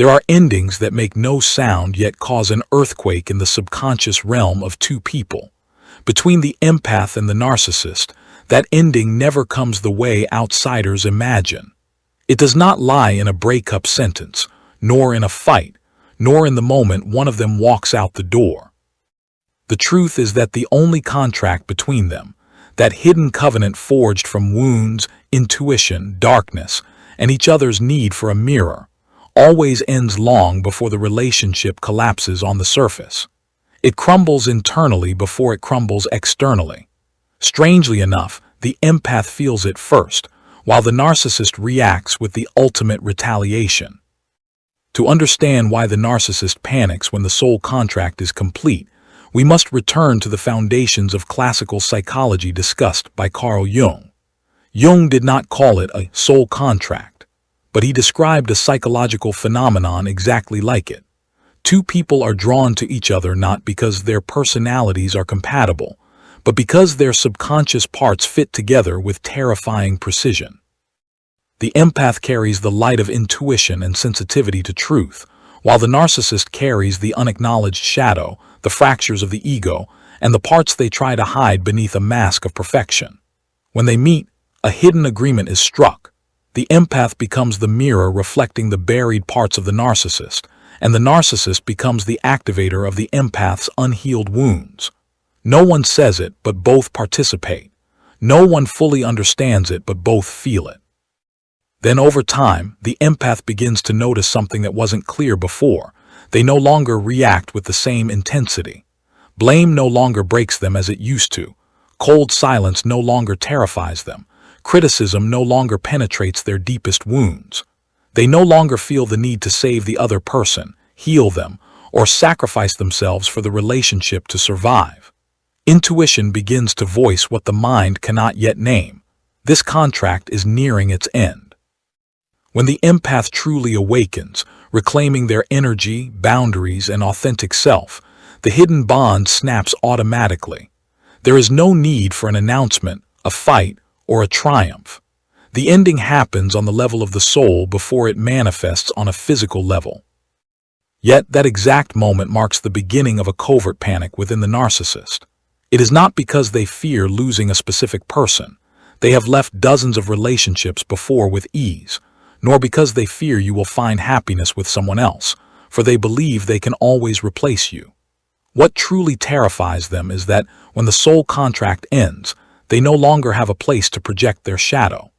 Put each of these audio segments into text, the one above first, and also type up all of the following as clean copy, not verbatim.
There are endings that make no sound yet cause an earthquake in the subconscious realm of two people. Between the empath and the narcissist, that ending never comes the way outsiders imagine. It does not lie in a breakup sentence, nor in a fight, nor in the moment one of them walks out the door. The truth is that the only contract between them, that hidden covenant forged from wounds, intuition, darkness, and each other's need for a mirror, always ends long before the relationship collapses on the surface. It crumbles internally before it crumbles externally. Strangely enough, the empath feels it first, while the narcissist reacts with the ultimate retaliation. To understand why the narcissist panics when the soul contract is complete, we must return to the foundations of classical psychology discussed by Carl Jung. Jung did not call it a soul contract, but he described a psychological phenomenon exactly like it. Two people are drawn to each other not because their personalities are compatible, but because their subconscious parts fit together with terrifying precision. The empath carries the light of intuition and sensitivity to truth, while the narcissist carries the unacknowledged shadow, the fractures of the ego, and the parts they try to hide beneath a mask of perfection. When they meet, a hidden agreement is struck. The empath becomes the mirror reflecting the buried parts of the narcissist, and the narcissist becomes the activator of the empath's unhealed wounds. No one says it, but both participate. No one fully understands it, but both feel it. Then over time, the empath begins to notice something that wasn't clear before. They no longer react with the same intensity. Blame no longer breaks them as it used to. Cold silence no longer terrifies them. Criticism no longer penetrates their deepest wounds. They no longer feel the need to save the other person, heal them, or sacrifice themselves for the relationship to survive. Intuition begins to voice what the mind cannot yet name. This contract is nearing its end. When the empath truly awakens, reclaiming their energy, boundaries, and authentic self, the hidden bond snaps automatically. There is no need for an announcement, a fight, or a triumph. The ending happens on the level of the soul before it manifests on a physical level. Yet that exact moment marks the beginning of a covert panic within the narcissist. It is not because they fear losing a specific person. They have left dozens of relationships before with ease, nor because they fear you will find happiness with someone else, for they believe they can always replace you. What truly terrifies them is that when the soul contract ends, they no longer have a place to project their shadow.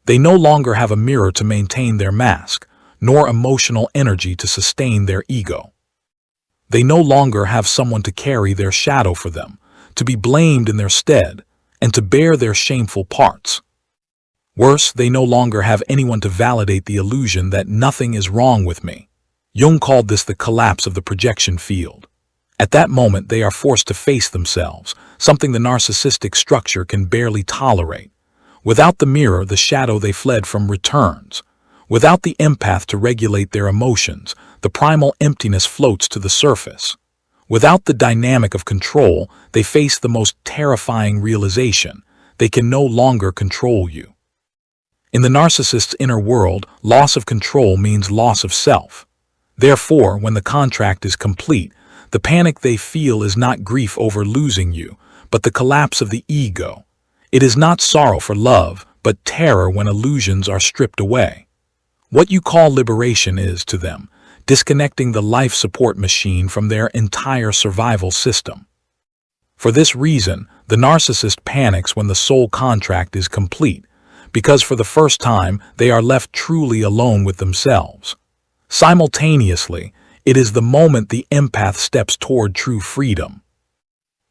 They no longer have a mirror to maintain their mask, nor emotional energy to sustain their ego. They no longer have someone to carry their shadow for them, to be blamed in their stead, and to bear their shameful parts. Worse, they no longer have anyone to validate the illusion that nothing is wrong with me. Jung called this the collapse of the projection field. At that moment, they are forced to face themselves, something the narcissistic structure can barely tolerate. Without the mirror, the shadow they fled from returns. Without the empath to regulate their emotions, the primal emptiness floats to the surface. Without the dynamic of control, they face the most terrifying realization: they can no longer control you. In the narcissist's inner world, loss of control means loss of self. Therefore, when the contract is complete, the panic they feel is not grief over losing you, but the collapse of the ego. It is not sorrow for love, but terror when illusions are stripped away. What you call liberation is, to them, disconnecting the life support machine from their entire survival system. For this reason, the narcissist panics when the soul contract is complete, because for the first time they are left truly alone with themselves. Simultaneously, it is the moment the empath steps toward true freedom.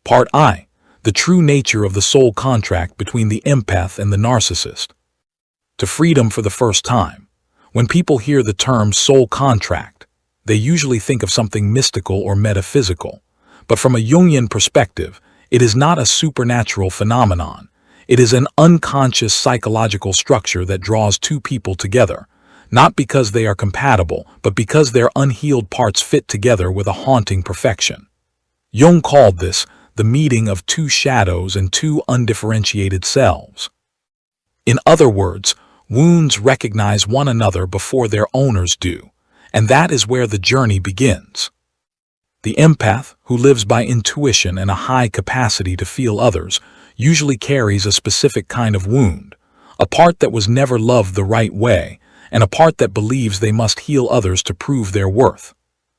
Part I. The true nature of the soul contract between the empath and the narcissist. To freedom for the first time. When people hear the term soul contract, they usually think of something mystical or metaphysical. But from a Jungian perspective, it is not a supernatural phenomenon. It is an unconscious psychological structure that draws two people together, not because they are compatible, but because their unhealed parts fit together with a haunting perfection. Jung called this the meeting of two shadows and two undifferentiated selves. In other words, wounds recognize one another before their owners do, And that is where the journey begins. The empath, who lives by intuition and a high capacity to feel others, usually carries a specific kind of wound, a part that was never loved the right way, and a part that believes they must heal others to prove their worth.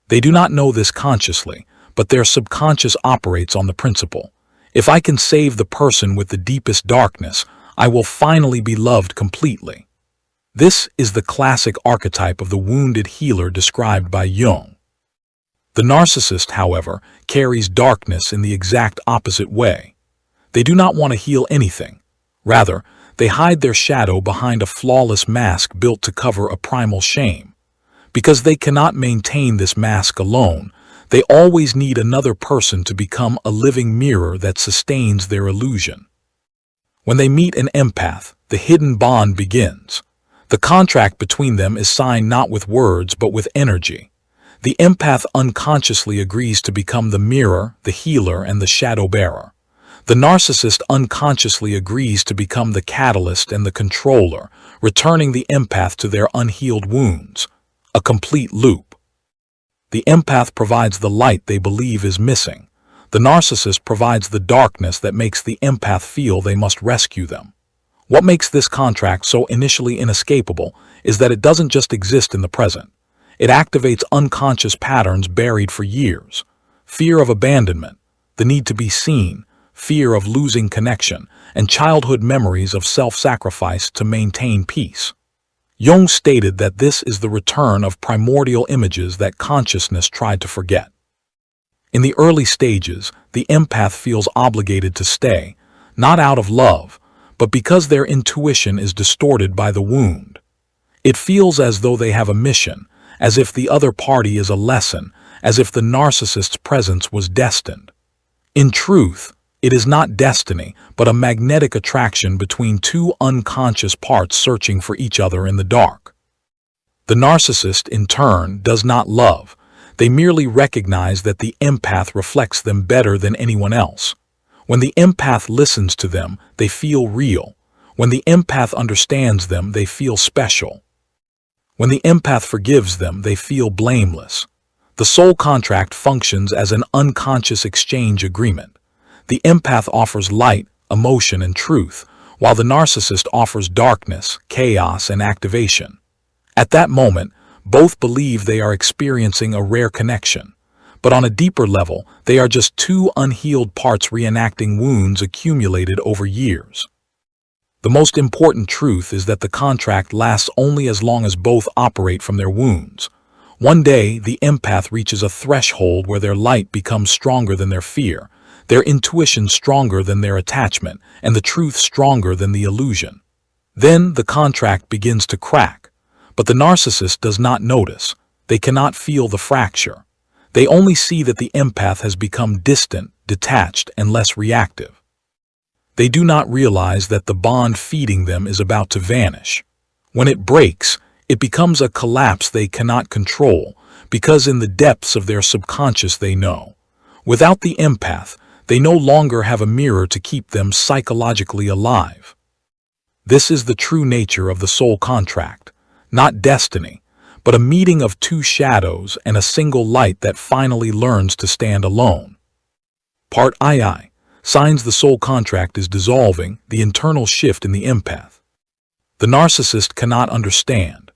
They do not know this consciously, but their subconscious operates on the principle: if I can save the person with the deepest darkness, I will finally be loved completely. This is the classic archetype of the wounded healer described by Jung. The narcissist, however, carries darkness in the exact opposite way. They do not want to heal anything. Rather, they hide their shadow behind a flawless mask built to cover a primal shame. Because they cannot maintain this mask alone, they always need another person to become a living mirror that sustains their illusion. When they meet an empath, the hidden bond begins. The contract between them is signed not with words but with energy. The empath unconsciously agrees to become the mirror, the healer, and the shadow bearer. The narcissist unconsciously agrees to become the catalyst and the controller, returning the empath to their unhealed wounds. A complete loop. The empath provides the light they believe is missing. The narcissist provides the darkness that makes the empath feel they must rescue them. What makes this contract so initially inescapable is that it doesn't just exist in the present. It activates unconscious patterns buried for years. Fear of abandonment, the need to be seen, fear of losing connection, and childhood memories of self-sacrifice to maintain peace. Jung stated that this is the return of primordial images that consciousness tried to forget. In the early stages, the empath feels obligated to stay, not out of love, but because their intuition is distorted by the wound. It feels as though they have a mission, as if the other party is a lesson, as if the narcissist's presence was destined. In truth, it is not destiny, but a magnetic attraction between two unconscious parts searching for each other in the dark. The narcissist, in turn, does not love. They merely recognize that the empath reflects them better than anyone else. When the empath listens to them, they feel real. When the empath understands them, they feel special. When the empath forgives them, they feel blameless. The soul contract functions as an unconscious exchange agreement. The empath offers light, emotion, and truth, while the narcissist offers darkness, chaos, and activation. At that moment, both believe they are experiencing a rare connection. But on a deeper level, they are just two unhealed parts reenacting wounds accumulated over years. The most important truth is that the contract lasts only as long as both operate from their wounds. One day, the empath reaches a threshold where their light becomes stronger than their fear, their intuition stronger than their attachment, and the truth stronger than the illusion. Then the contract begins to crack. But the narcissist does not notice. They cannot feel the fracture. They only see that the empath has become distant, detached, and less reactive. They do not realize that the bond feeding them is about to vanish. When it breaks, it becomes a collapse they cannot control, because in the depths of their subconscious they know. Without the empath, they no longer have a mirror to keep them psychologically alive. This is the true nature of the soul contract, not destiny, but a meeting of two shadows and a single light that finally learns to stand alone. Part II. Signs the soul contract is dissolving, the internal shift in the empath. The narcissist cannot understand.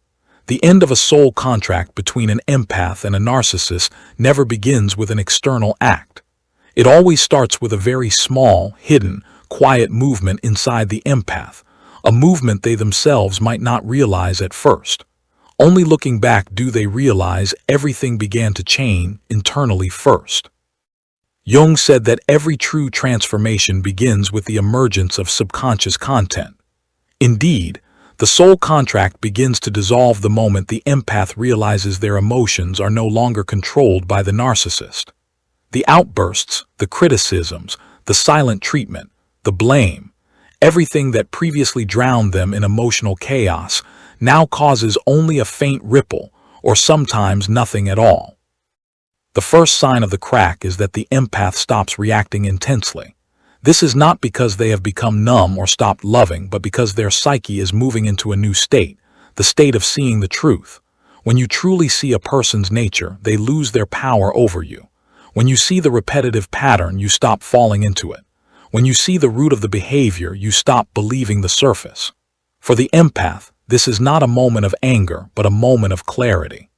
The end of a soul contract between an empath and a narcissist never begins with an external act. It always starts with a very small, hidden, quiet movement inside the empath, a movement they themselves might not realize at first. Only looking back do they realize everything began to change internally first. Jung said that every true transformation begins with the emergence of subconscious content. Indeed, the soul contract begins to dissolve the moment the empath realizes their emotions are no longer controlled by the narcissist. The outbursts, the criticisms, the silent treatment, the blame, everything that previously drowned them in emotional chaos now causes only a faint ripple, or sometimes nothing at all. The first sign of the crack is that the empath stops reacting intensely. This is not because they have become numb or stopped loving, but because their psyche is moving into a new state, the state of seeing the truth. When you truly see a person's nature, they lose their power over you. When you see the repetitive pattern, you stop falling into it. When you see the root of the behavior, you stop believing the surface. For the empath, this is not a moment of anger, but a moment of clarity.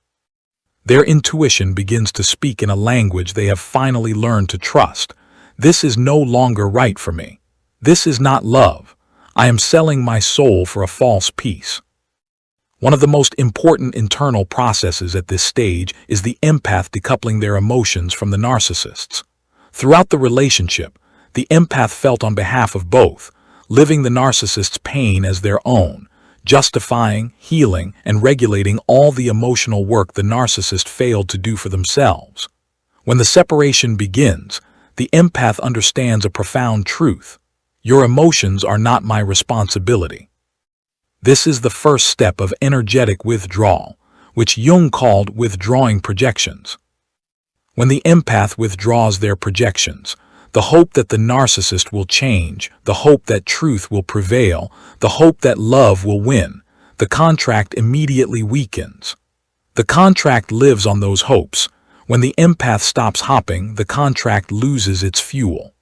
Their intuition begins to speak in a language they have finally learned to trust. This is no longer right for me. This is not love. I am selling my soul for a false peace. One of the most important internal processes at this stage is the empath decoupling their emotions from the narcissists. Throughout the relationship, the empath felt on behalf of both, living the narcissist's pain as their own, justifying, healing, and regulating all the emotional work the narcissist failed to do for themselves. When the separation begins, the empath understands a profound truth. Your emotions are not my responsibility. This is the first step of energetic withdrawal, which Jung called withdrawing projections. When the empath withdraws their projections, the hope that the narcissist will change, the hope that truth will prevail, the hope that love will win, the contract immediately weakens. The contract lives on those hopes. When the empath stops hopping, the contract loses its fuel.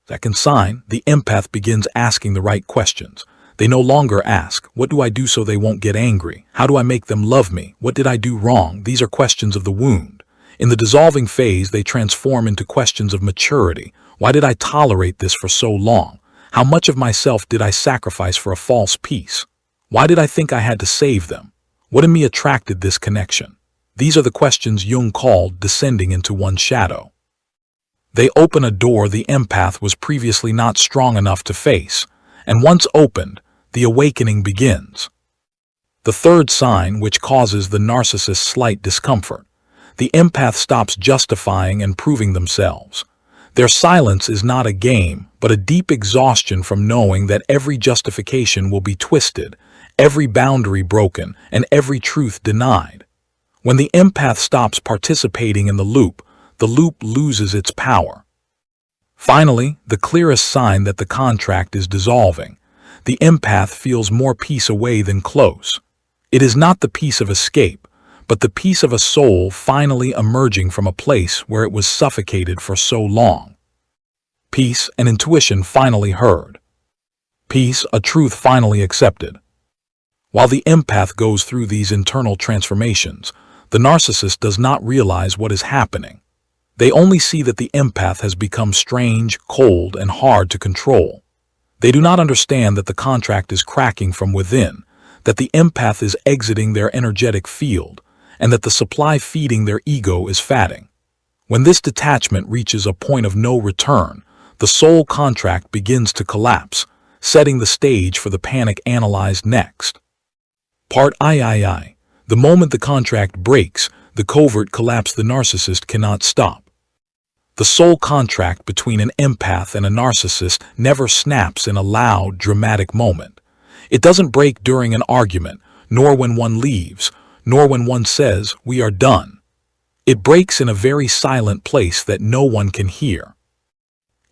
Second sign, the empath begins asking the right questions. They no longer ask, what do I do so they won't get angry? How do I make them love me? What did I do wrong? These are questions of the wound. In the dissolving phase, they transform into questions of maturity. Why did I tolerate this for so long? How much of myself did I sacrifice for a false peace? Why did I think I had to save them? What in me attracted this connection? These are the questions Jung called descending into one's shadow. They open a door the empath was previously not strong enough to face, and once opened, the awakening begins. The third sign, which causes the narcissist's slight discomfort, the empath stops justifying and proving themselves. Their silence is not a game, but a deep exhaustion from knowing that every justification will be twisted, every boundary broken, and every truth denied. When the empath stops participating in the loop loses its power. Finally, the clearest sign that the contract is dissolving. The empath feels more peace away than close. It is not the peace of escape, but the peace of a soul finally emerging from a place where it was suffocated for so long. Peace, an intuition finally heard. Peace, a truth finally accepted. While the empath goes through these internal transformations, the narcissist does not realize what is happening. They only see that the empath has become strange, cold, and hard to control. They do not understand that the contract is cracking from within, that the empath is exiting their energetic field, and that the supply feeding their ego is fatting. When this detachment reaches a point of no return, the soul contract begins to collapse, setting the stage for the panic analyzed next. Part III. The moment the contract breaks, the covert collapse the narcissist cannot stop. The soul contract between an empath and a narcissist never snaps in a loud, dramatic moment. It doesn't break during an argument, nor when one leaves, nor when one says, "We are done." It breaks in a very silent place that no one can hear.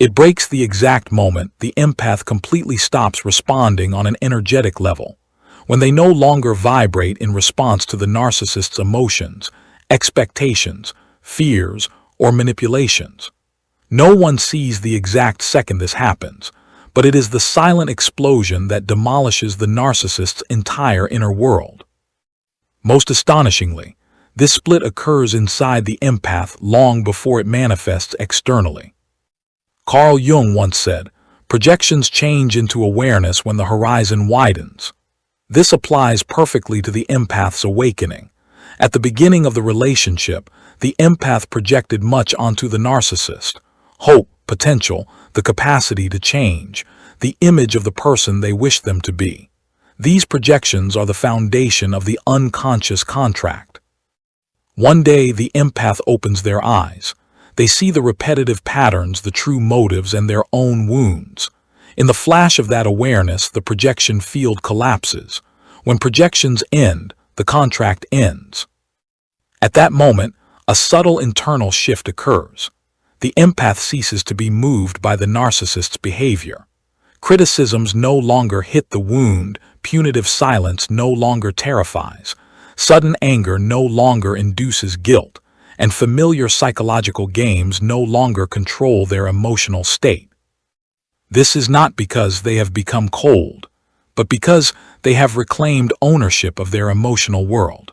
It breaks the exact moment the empath completely stops responding on an energetic level, when they no longer vibrate in response to the narcissist's emotions, expectations, fears, or manipulations. No one sees the exact second this happens, but it is the silent explosion that demolishes the narcissist's entire inner world. Most astonishingly, this split occurs inside the empath long before it manifests externally. Carl Jung once said, "Projections change into awareness when the horizon widens." This applies perfectly to the empath's awakening. At the beginning of the relationship, the empath projected much onto the narcissist: hope, potential, the capacity to change, the image of the person they wish them to be. These projections are the foundation of the unconscious contract. One day, the empath opens their eyes. They see the repetitive patterns, the true motives, and their own wounds. In the flash of that awareness, the projection field collapses. When projections end, the contract ends. At that moment, a subtle internal shift occurs. The empath ceases to be moved by the narcissist's behavior. Criticisms no longer hit the wound, punitive silence no longer terrifies. Sudden anger no longer induces guilt, and familiar psychological games no longer control their emotional state. This is not because they have become cold, but because they have reclaimed ownership of their emotional world.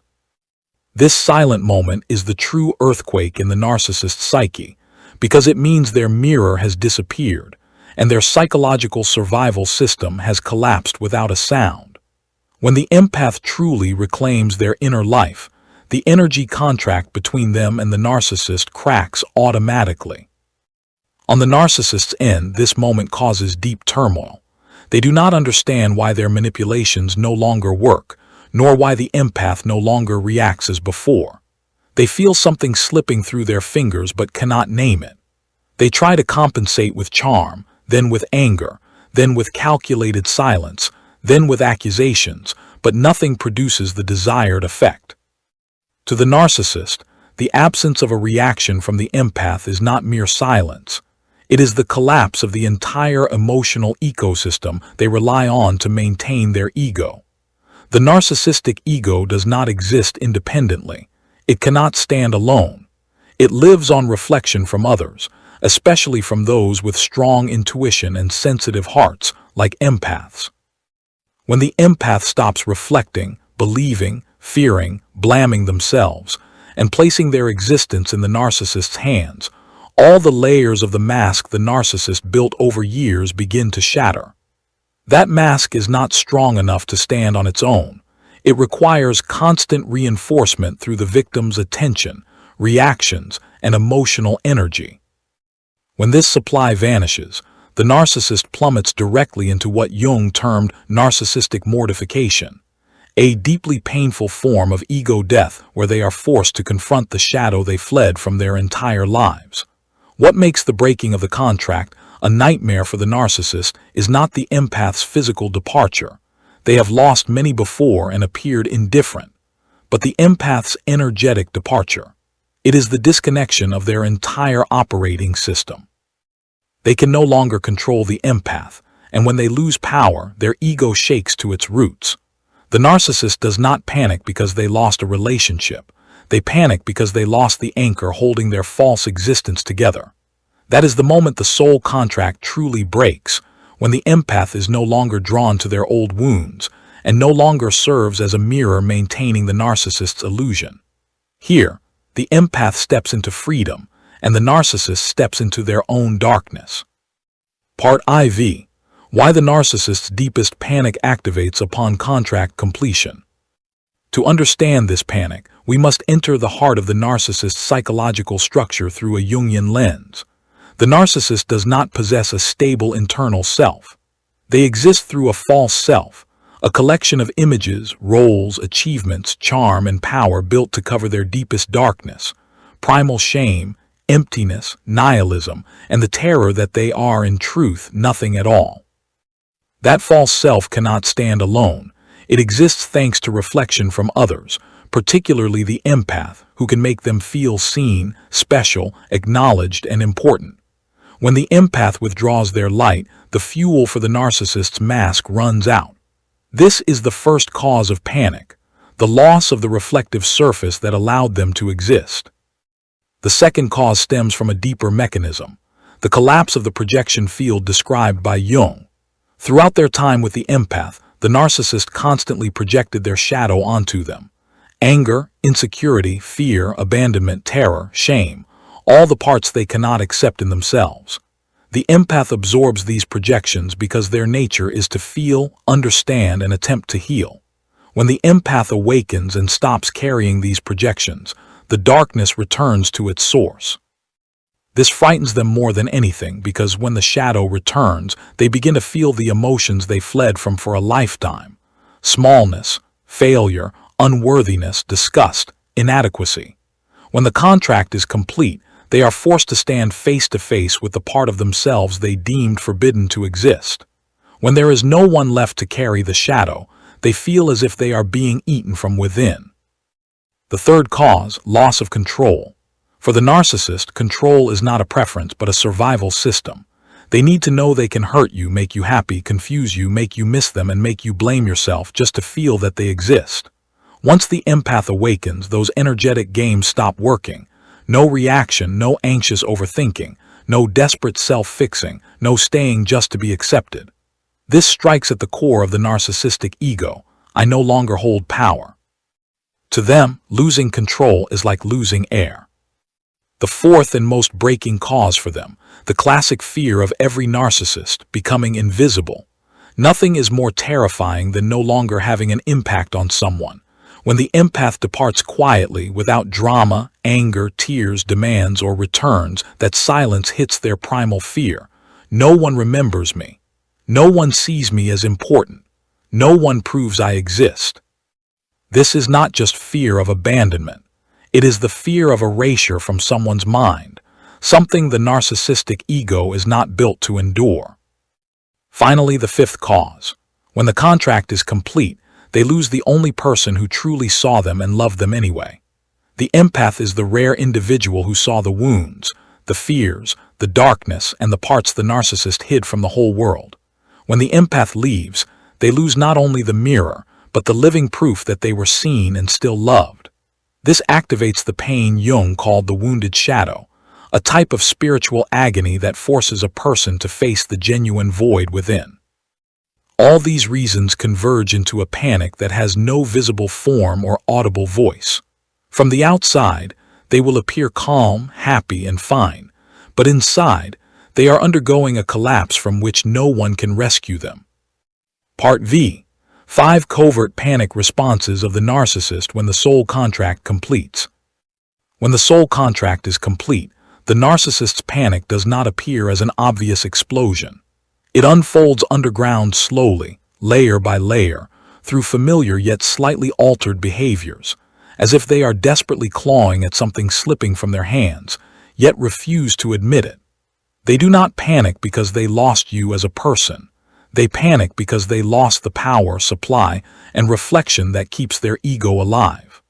This silent moment is the true earthquake in the narcissist's psyche, because it means their mirror has disappeared, and their psychological survival system has collapsed without a sound. When the empath truly reclaims their inner life, the energy contract between them and the narcissist cracks automatically. On the narcissist's end, this moment causes deep turmoil. They do not understand why their manipulations no longer work, nor why the empath no longer reacts as before. They feel something slipping through their fingers but cannot name it. They try to compensate with charm, then with anger, then with calculated silence, then with accusations, but nothing produces the desired effect. To the narcissist, the absence of a reaction from the empath is not mere silence. It is the collapse of the entire emotional ecosystem they rely on to maintain their ego. The narcissistic ego does not exist independently. It cannot stand alone. It lives on reflection from others, especially from those with strong intuition and sensitive hearts, like empaths. When the empath stops reflecting, believing, fearing, blaming themselves, and placing their existence in the narcissist's hands, all the layers of the mask the narcissist built over years begin to shatter. That mask is not strong enough to stand on its own. It requires constant reinforcement through the victim's attention, reactions, and emotional energy. When this supply vanishes, the narcissist plummets directly into what Jung termed narcissistic mortification, a deeply painful form of ego death where they are forced to confront the shadow they fled from their entire lives. What makes the breaking of the contract a nightmare for the narcissist is not the empath's physical departure. They have lost many before and appeared indifferent, but the empath's energetic departure. It is the disconnection of their entire operating system. They can no longer control the empath, and when they lose power, their ego shakes to its roots. The narcissist does not panic because they lost a relationship. They panic because they lost the anchor holding their false existence together. That is the moment the soul contract truly breaks, when the empath is no longer drawn to their old wounds, and no longer serves as a mirror maintaining the narcissist's illusion. Here, the empath steps into freedom, and the narcissist steps into their own darkness. Part IV. Why the narcissist's deepest panic activates upon contract completion. To understand this panic, we must enter the heart of the narcissist's psychological structure through a Jungian lens. The narcissist does not possess a stable internal self. They exist through a false self, a collection of images, roles, achievements, charm, and power built to cover their deepest darkness, primal shame, emptiness, nihilism, and the terror that they are in truth nothing at all. That false self cannot stand alone. It exists thanks to reflection from others, particularly the empath, who can make them feel seen, special, acknowledged, and important. When the empath withdraws their light, the fuel for the narcissist's mask runs out. This is the first cause of panic, the loss of the reflective surface that allowed them to exist. The second cause stems from a deeper mechanism, the collapse of the projection field described by Jung. Throughout their time with the empath, the narcissist constantly projected their shadow onto them. Anger, insecurity, fear, abandonment, terror, shame, all the parts they cannot accept in themselves. The empath absorbs these projections because their nature is to feel, understand, and attempt to heal. When the empath awakens and stops carrying these projections, the darkness returns to its source. This frightens them more than anything because when the shadow returns, they begin to feel the emotions they fled from for a lifetime: smallness, failure, unworthiness, disgust, inadequacy. When the contract is complete, they are forced to stand face to face with the part of themselves they deemed forbidden to exist. When there is no one left to carry the shadow, they feel as if they are being eaten from within. The third cause, loss of control. For the narcissist, control is not a preference but a survival system. They need to know they can hurt you, make you happy, confuse you, make you miss them, and make you blame yourself just to feel that they exist. Once the empath awakens, those energetic games stop working. No reaction, no anxious overthinking, no desperate self-fixing, no staying just to be accepted. This strikes at the core of the narcissistic ego. I no longer hold power. To them, losing control is like losing air. The fourth and most breaking cause for them, the classic fear of every narcissist, becoming invisible. Nothing is more terrifying than no longer having an impact on someone. When the empath departs quietly, without drama, anger, tears, demands, or returns, that silence hits their primal fear. No one remembers me. No one sees me as important. No one proves I exist. This is not just fear of abandonment. It is the fear of erasure from someone's mind, something the narcissistic ego is not built to endure. Finally, the fifth cause. When the contract is complete, they lose the only person who truly saw them and loved them anyway. The empath is the rare individual who saw the wounds, the fears, the darkness, and the parts the narcissist hid from the whole world. When the empath leaves, they lose not only the mirror, but the living proof that they were seen and still loved. This activates the pain Jung called the wounded shadow, a type of spiritual agony that forces a person to face the genuine void within. All these reasons converge into a panic that has no visible form or audible voice. From the outside, they will appear calm, happy, and fine, but inside, they are undergoing a collapse from which no one can rescue them. Part V. 5 Covert Panic Responses of the Narcissist when the soul contract completes. When the soul contract is complete, the narcissist's panic does not appear as an obvious explosion. It unfolds underground slowly, layer by layer, through familiar yet slightly altered behaviors, as if they are desperately clawing at something slipping from their hands, yet refuse to admit it. They do not panic because they lost you as a person. They panic because they lost the power, supply, and reflection that keeps their ego alive.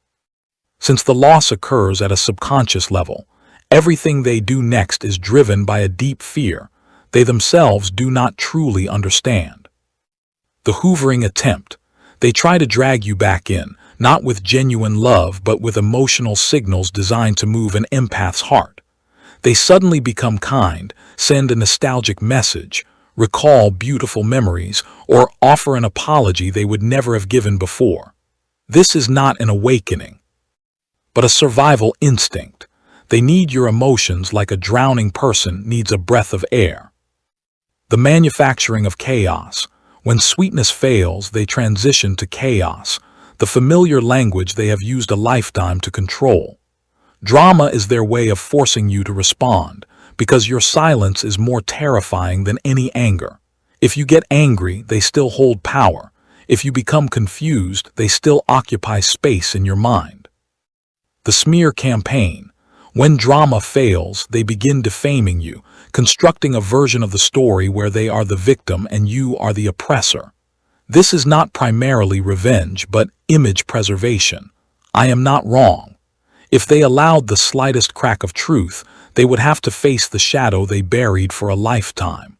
Since the loss occurs at a subconscious level, everything they do next is driven by a deep fear they themselves do not truly understand. The hoovering attempt. They try to drag you back in, not with genuine love but with emotional signals designed to move an empath's heart. They suddenly become kind, send a nostalgic message, recall beautiful memories, or offer an apology they would never have given before. This is not an awakening, but a survival instinct. They need your emotions like a drowning person needs a breath of air. The manufacturing of chaos. When sweetness fails, they transition to chaos, the familiar language they have used a lifetime to control. Drama is their way of forcing you to respond, because your silence is more terrifying than any anger. If you get angry, they still hold power. If you become confused, they still occupy space in your mind. The smear campaign. When drama fails, they begin defaming you, constructing a version of the story where they are the victim and you are the oppressor. This is not primarily revenge, but image preservation. I am not wrong. If they allowed the slightest crack of truth, they would have to face the shadow they buried for a lifetime.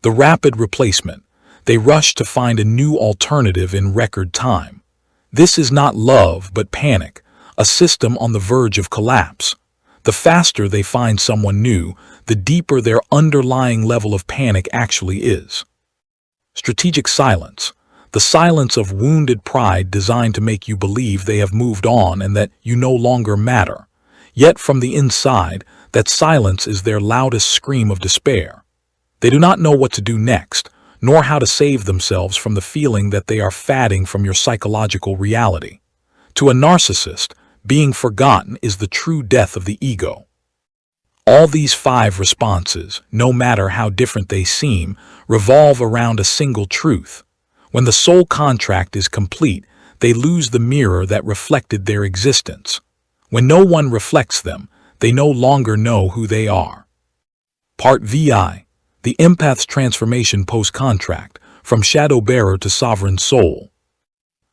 The rapid replacement. They rush to find a new alternative in record time. This is not love, but panic, a system on the verge of collapse. The faster they find someone new, the deeper their underlying level of panic actually is. Strategic silence. The silence of wounded pride designed to make you believe they have moved on and that you no longer matter. Yet from the inside, that silence is their loudest scream of despair. They do not know what to do next, nor how to save themselves from the feeling that they are fading from your psychological reality. To a narcissist, being forgotten is the true death of the ego. All these 5 responses, no matter how different they seem, revolve around a single truth. When the soul contract is complete, they lose the mirror that reflected their existence. When no one reflects them, they no longer know who they are. Part VI. The empath's transformation post-contract, from shadow bearer to sovereign soul.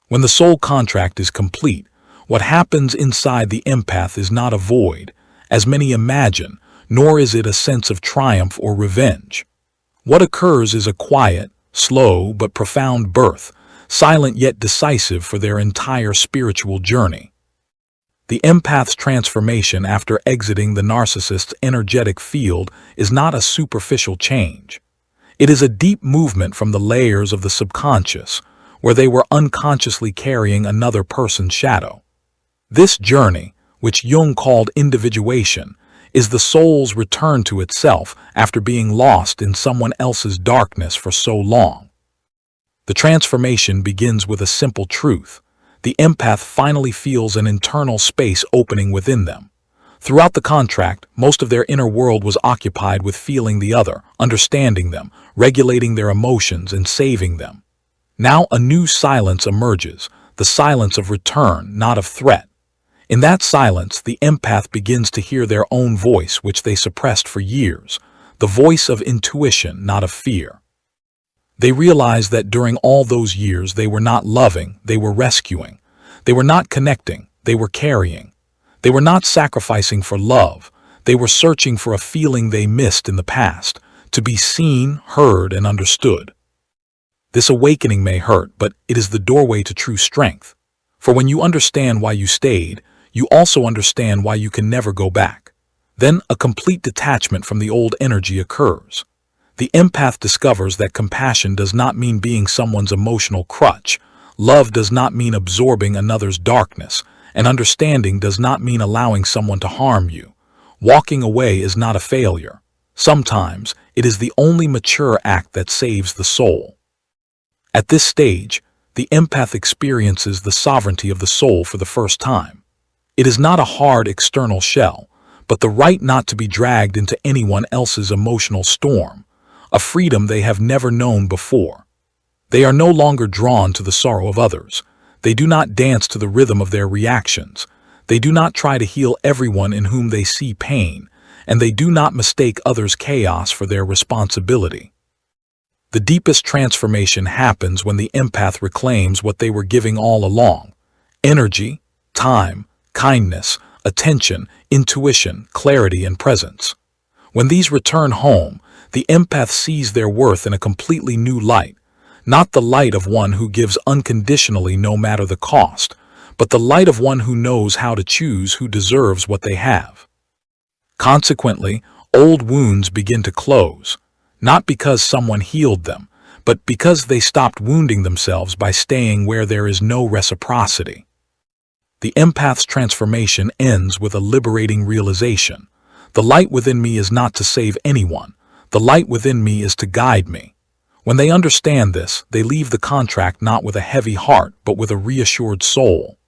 When the soul contract is complete, what happens inside the empath is not a void, as many imagine, nor is it a sense of triumph or revenge. What occurs is a quiet, slow but profound birth, silent yet decisive for their entire spiritual journey. The empath's transformation after exiting the narcissist's energetic field is not a superficial change. It is a deep movement from the layers of the subconscious, where they were unconsciously carrying another person's shadow. This journey, which Jung called individuation, is the soul's return to itself after being lost in someone else's darkness for so long. The transformation begins with a simple truth. The empath finally feels an internal space opening within them. Throughout the contract, most of their inner world was occupied with feeling the other, understanding them, regulating their emotions, and saving them. Now a new silence emerges, the silence of return, not of threat. In that silence, the empath begins to hear their own voice, which they suppressed for years, the voice of intuition, not of fear. They realize that during all those years they were not loving, they were rescuing. They were not connecting, they were carrying. They were not sacrificing for love, they were searching for a feeling they missed in the past, to be seen, heard, and understood. This awakening may hurt, but it is the doorway to true strength. For when you understand why you stayed, you also understand why you can never go back. Then a complete detachment from the old energy occurs. The empath discovers that compassion does not mean being someone's emotional crutch, love does not mean absorbing another's darkness, and understanding does not mean allowing someone to harm you. Walking away is not a failure. Sometimes it is the only mature act that saves the soul. At this stage, the empath experiences the sovereignty of the soul for the first time. It is not a hard external shell, but the right not to be dragged into anyone else's emotional storm, a freedom they have never known before. They are no longer drawn to the sorrow of others. They do not dance to the rhythm of their reactions. They do not try to heal everyone in whom they see pain, and they do not mistake others' chaos for their responsibility. The deepest transformation happens when the empath reclaims what they were giving all along: energy, time, kindness, attention, intuition, clarity, and presence. When these return home, the empath sees their worth in a completely new light, not the light of one who gives unconditionally no matter the cost, but the light of one who knows how to choose who deserves what they have. Consequently, old wounds begin to close, not because someone healed them, but because they stopped wounding themselves by staying where there is no reciprocity. The empath's transformation ends with a liberating realization. The light within me is not to save anyone. The light within me is to guide me. When they understand this, they leave the contract not with a heavy heart, but with a reassured soul.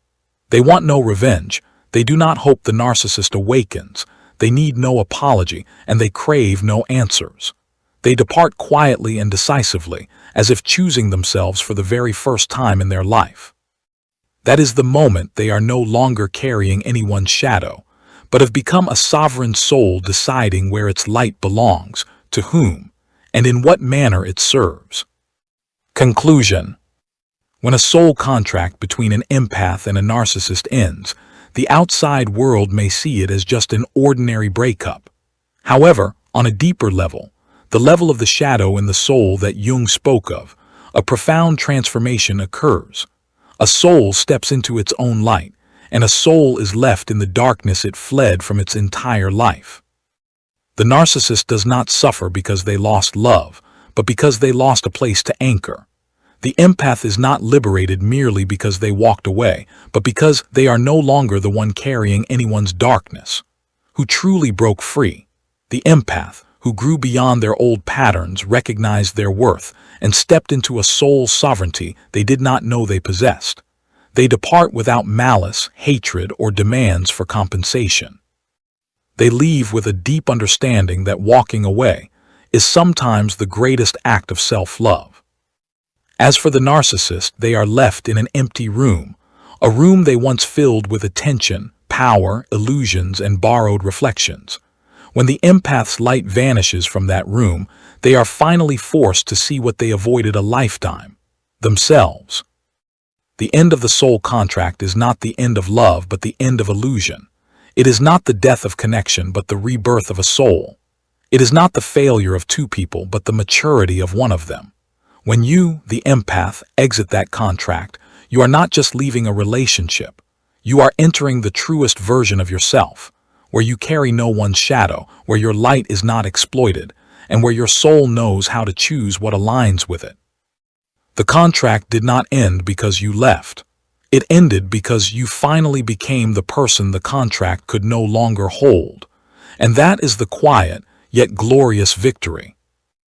They want no revenge. They do not hope the narcissist awakens. They need no apology, and they crave no answers. They depart quietly and decisively, as if choosing themselves for the very first time in their life. That is the moment they are no longer carrying anyone's shadow, but have become a sovereign soul deciding where its light belongs, to whom, and in what manner it serves. Conclusion. When a soul contract between an empath and a narcissist ends, the outside world may see it as just an ordinary breakup. However, on a deeper level, the level of the shadow in the soul that Jung spoke of, a profound transformation occurs. A soul steps into its own light, and a soul is left in the darkness it fled from its entire life. The narcissist does not suffer because they lost love, but because they lost a place to anchor. The empath is not liberated merely because they walked away, but because they are no longer the one carrying anyone's darkness. Who truly broke free? The empath, who grew beyond their old patterns, recognized their worth, and stepped into a soul sovereignty they did not know they possessed. They depart without malice, hatred, or demands for compensation. They leave with a deep understanding that walking away is sometimes the greatest act of self-love. As for the narcissist, they are left in an empty room, a room they once filled with attention, power, illusions, and borrowed reflections. When the empath's light vanishes from that room, they are finally forced to see what they avoided a lifetime: themselves. The end of the soul contract is not the end of love, but the end of illusion. It is not the death of connection, but the rebirth of a soul. It is not the failure of two people, but the maturity of one of them. When you, the empath, exit that contract, you are not just leaving a relationship. You are entering the truest version of yourself, where you carry no one's shadow, where your light is not exploited, and where your soul knows how to choose what aligns with it. The contract did not end because you left. It ended because you finally became the person the contract could no longer hold. And that is the quiet, yet glorious victory.